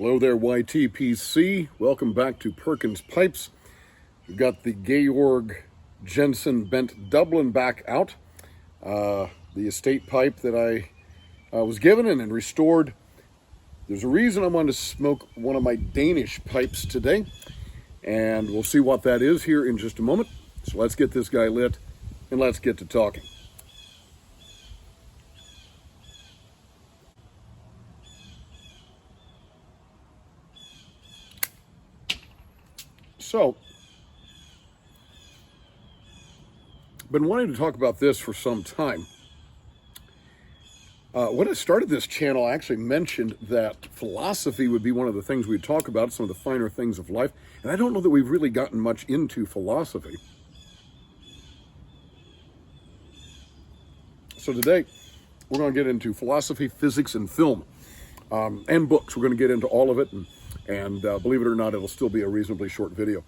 Hello there, YTPC. Welcome back to Perkins Pipes. We've got the Georg Jensen bent Dublin back out. The estate pipe that I was given and restored. There's a reason I wanted to smoke one of my Danish pipes today, and we'll see what that is here in just a moment. So let's get this guy lit and let's get to talking. So, been wanting to talk about this for some time. When I started this channel, I actually mentioned that philosophy would be one of the things we'd talk about, some of the finer things of life. And I don't know that we've really gotten much into philosophy. So today, we're going to get into philosophy, physics, and film, and books. We're going to get into all of it, and believe it or not, it'll still be a reasonably short video.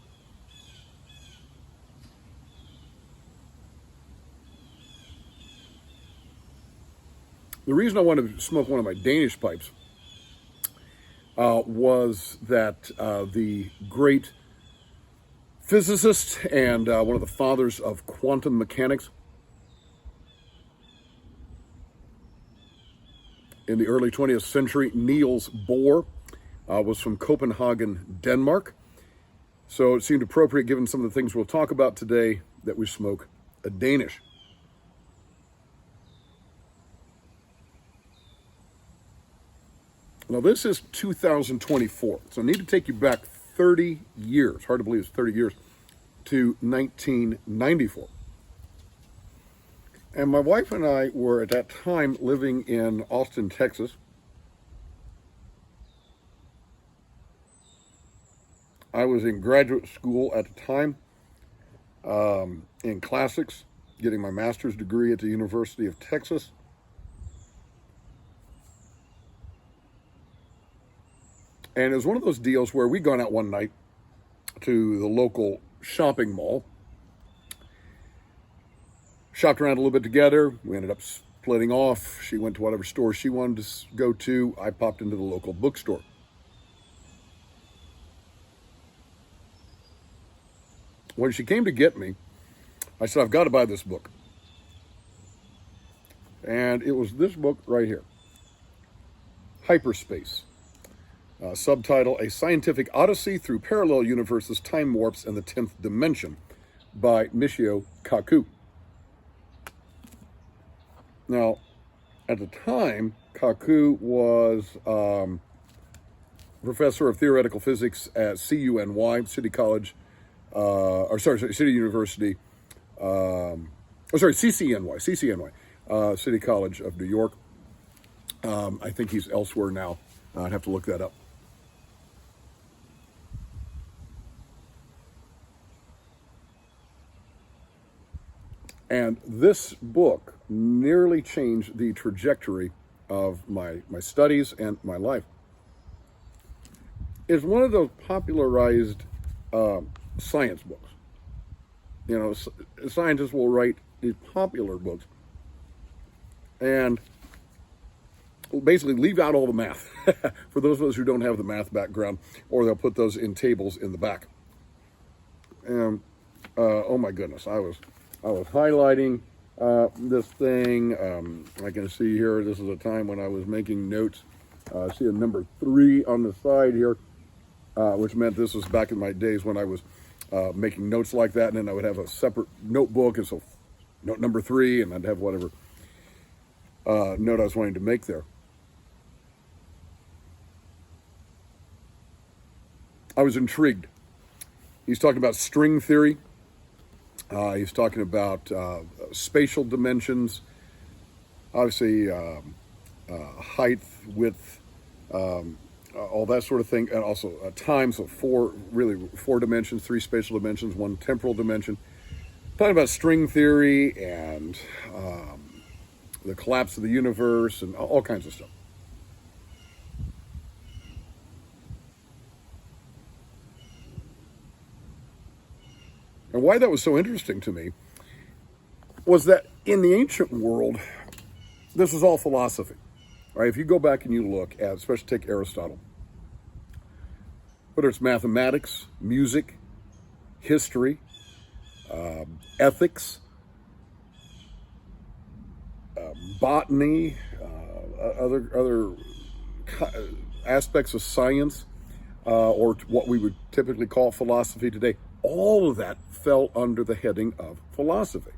The reason I wanted to smoke one of my Danish pipes was that the great physicist and one of the fathers of quantum mechanics in the early 20th century, Niels Bohr, was from Copenhagen, Denmark. So it seemed appropriate, given some of the things we'll talk about today, that we smoke a Danish. Now, this is 2024, so I need to take you back 30 years, hard to believe it's 30 years, to 1994. And my wife and I were at that time living in Austin, Texas. I was in graduate school at the time in classics, getting my master's degree at the University of Texas. And it was one of those deals where we'd gone out one night to the local shopping mall, shopped around a little bit together. We ended up splitting off. She went to whatever store she wanted to go to. I popped into the local bookstore. When she came to get me, I said, I've got to buy this book. And it was this book right here, Hyperspace. Subtitle, A Scientific Odyssey Through Parallel Universes, Time Warps, and the 10th Dimension by Michio Kaku. Now, at the time, Kaku was professor of theoretical physics at CUNY, City College, City University, CCNY, City College of New York. I think he's elsewhere now. I'd have to look that up. And this book nearly changed the trajectory of my studies and my life. It's one of those popularized science books. You know, scientists will write these popular books and basically leave out all the math for those of us who don't have the math background, or they'll put those in tables in the back. And oh my goodness, I was highlighting this thing. I can see here, this is a time when I was making notes. I see a number 3 on the side here, which meant this was back in my days when I was making notes like that, and then I would have a separate notebook, and so note number 3, and I'd have whatever note I was wanting to make there. I was intrigued. He's talking about string theory. He's talking about spatial dimensions, obviously height, width, all that sort of thing, and also time. So 4 dimensions, 3 spatial dimensions, 1 temporal dimension. Talking about string theory and the collapse of the universe and all kinds of stuff. And why that was so interesting to me was that in the ancient world, this was all philosophy. Right? If you go back and you look at, especially take Aristotle, whether it's mathematics, music, history, ethics, botany, other aspects of science, or what we would typically call philosophy today. All of that fell under the heading of philosophy.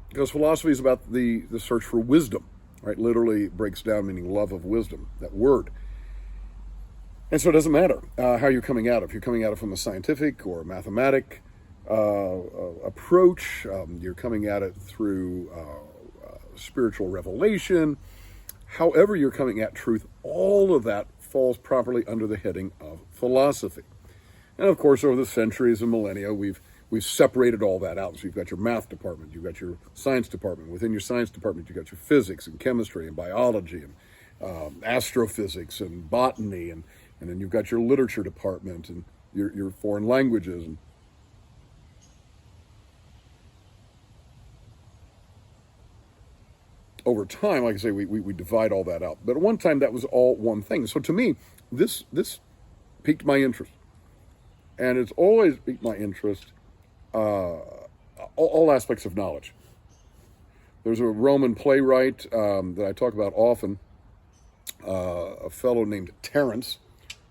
Because philosophy is about the search for wisdom, right? Literally breaks down meaning love of wisdom, that word. And so it doesn't matter how you're coming at it. If you're coming at it from a scientific or a mathematic approach, you're coming at it through spiritual revelation, however you're coming at truth, all of that falls properly under the heading of philosophy. And of course, over the centuries and millennia, we've separated all that out. So you've got your math department, you've got your science department. Within your science department, you've got your physics and chemistry and biology and astrophysics and botany, and then you've got your literature department and your foreign languages. And over time, like I say, we divide all that out. But at one time, that was all one thing. So to me, this piqued my interest. And it's always piqued my interest, all aspects of knowledge. There's a Roman playwright that I talk about often, a fellow named Terence,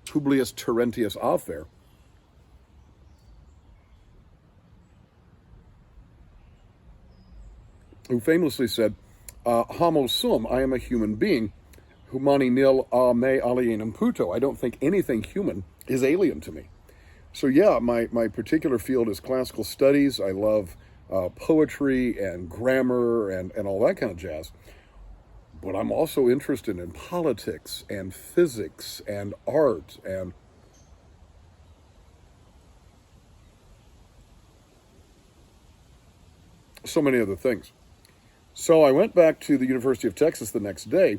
Publius Terentius Afer, who famously said, Homo sum, I am a human being, humani nil a me alienum puto. I don't think anything human is alien to me. So yeah, my particular field is classical studies. I love poetry and grammar and all that kind of jazz. But I'm also interested in politics and physics and art and so many other things. So I went back to the University of Texas the next day,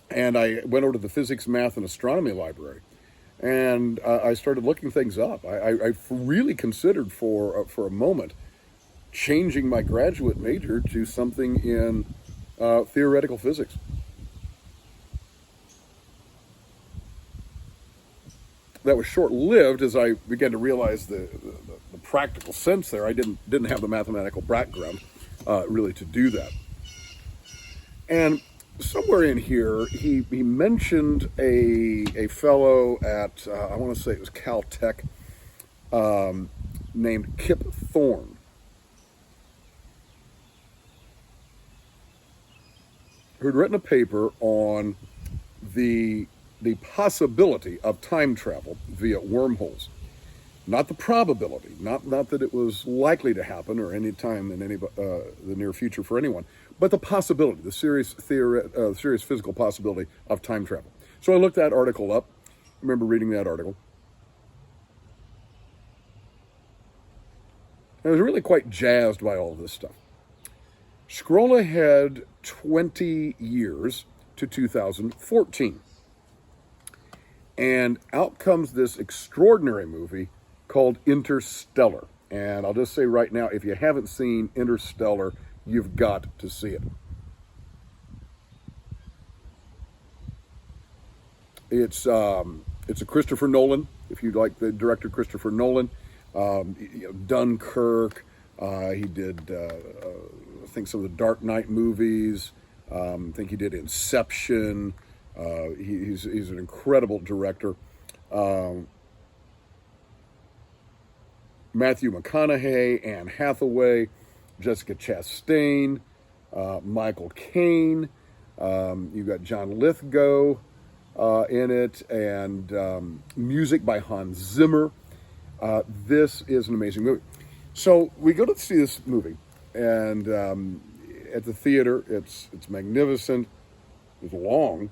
and I went over to the physics, math, and astronomy library. And I started looking things up. I really considered for a moment changing my graduate major to something in theoretical physics. That was short-lived as I began to realize the practical sense there. I didn't have the mathematical background really to do that. And somewhere in here, he mentioned a fellow at, I want to say it was Caltech, named Kip Thorne, who'd written a paper on the possibility of time travel via wormholes. Not the probability, not that it was likely to happen or any time in the near future for anyone, but the possibility, the serious physical possibility of time travel. So I looked that article up. I remember reading that article. I was really quite jazzed by all of this stuff. Scroll ahead 20 years to 2014. And out comes this extraordinary movie called Interstellar. And I'll just say right now, if you haven't seen Interstellar, you've got to see it. It's a Christopher Nolan, if you like the director Christopher Nolan. Dunkirk. He did, I think, some of the Dark Knight movies. I think he did Inception. He's an incredible director. Matthew McConaughey, Anne Hathaway, Jessica Chastain, Michael Caine. You've got John Lithgow in it, and music by Hans Zimmer. This is an amazing movie. So we go to see this movie, and at the theater, it's magnificent. It's long.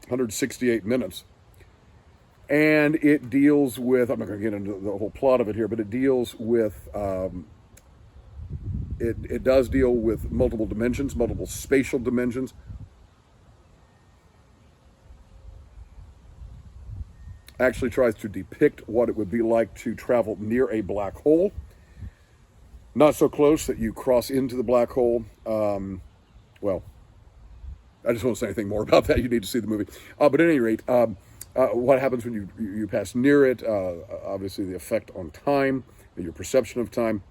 168 minutes. And it deals with, I'm not going to get into the whole plot of it here, but it deals with, it does deal with multiple dimensions, multiple spatial dimensions. Actually tries to depict what it would be like to travel near a black hole. Not so close that you cross into the black hole. Well, I just won't say anything more about that. You need to see the movie. But at any rate, what happens when you pass near it? Obviously, the effect on time, your perception of time.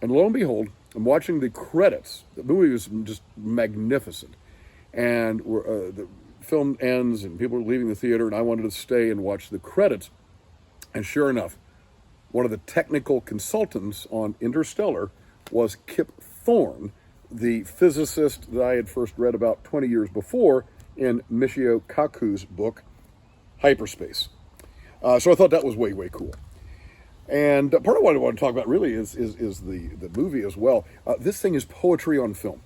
And lo and behold, I'm watching the credits. The movie was just magnificent. And the film ends and people are leaving the theater, and I wanted to stay and watch the credits. And sure enough, one of the technical consultants on Interstellar was Kip Thorne, the physicist that I had first read about 20 years before in Michio Kaku's book, Hyperspace. So I thought that was way, way cool. And part of what I want to talk about really is the movie as well. This thing is poetry on film.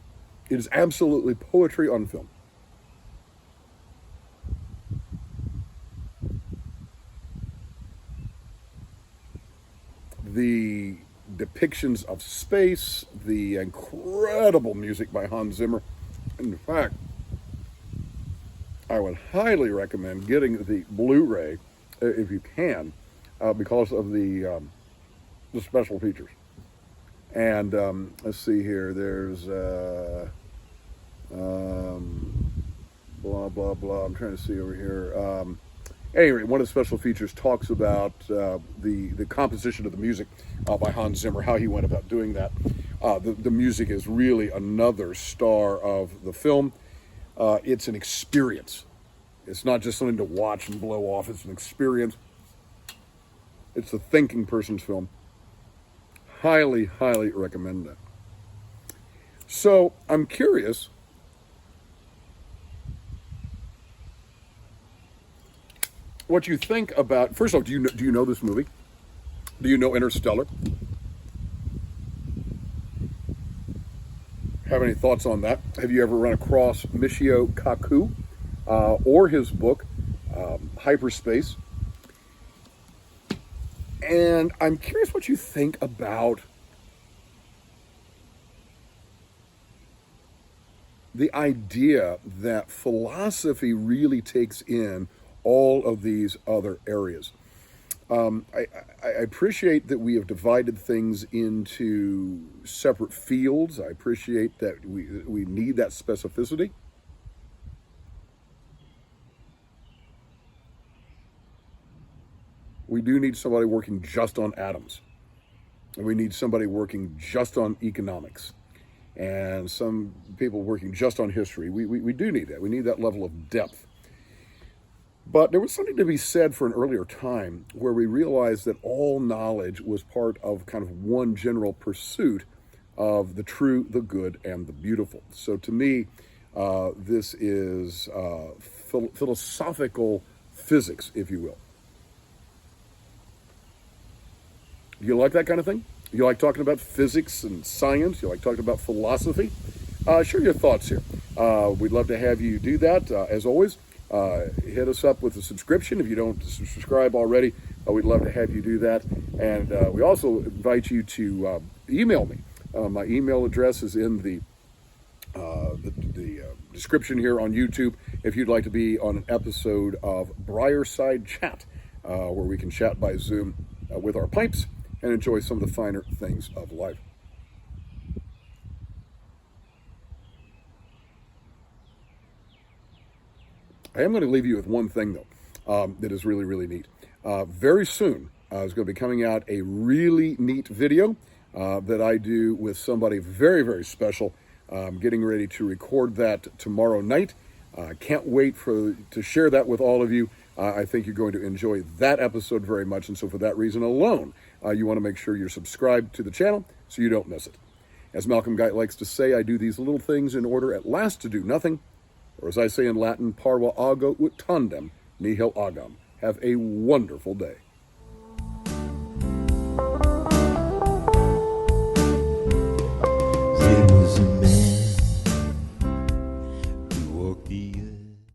It is absolutely poetry on film. The depictions of space, the incredible music by Hans Zimmer. In fact, I would highly recommend getting the Blu-ray if you can, because of the special features. And let's see here. There's blah blah blah. I'm trying to see over here. Anyway, one of the special features talks about the composition of the music by Hans Zimmer, how he went about doing that. The music is really another star of the film. It's an experience. It's not just something to watch and blow off. It's an experience. It's a thinking person's film. Highly, highly recommend that. So I'm curious. What you think about? First of all, do you know this movie? Do you know Interstellar? Have any thoughts on that? Have you ever run across Michio Kaku or his book Hyperspace? And I'm curious what you think about the idea that philosophy really takes in all of these other areas. I appreciate that we have divided things into separate fields. I appreciate that we need that specificity. We do need somebody working just on atoms. And we need somebody working just on economics. And some people working just on history. We do need that. We need that level of depth. But there was something to be said for an earlier time where we realized that all knowledge was part of kind of one general pursuit of the true, the good, and the beautiful. So to me, this is philosophical physics, if you will. You like that kind of thing? You like talking about physics and science? You like talking about philosophy? Share your thoughts here. We'd love to have you do that. As always, hit us up with a subscription. If you don't subscribe already, we'd love to have you do that. And we also invite you to email me. My email address is in the description here on YouTube if you'd like to be on an episode of Briarside Chat, where we can chat by Zoom with our pipes and enjoy some of the finer things of life. I am going to leave you with one thing, though, that is really, really neat. Very soon, is going to be coming out a really neat video that I do with somebody very, very special. I'm getting ready to record that tomorrow night. Can't wait to share that with all of you. I think you're going to enjoy that episode very much. And so for that reason alone, you want to make sure you're subscribed to the channel so you don't miss it. As Malcolm Guite likes to say, I do these little things in order at last to do nothing. Or as I say in Latin, Parva ago ut tandem, nihil agam. Have a wonderful day.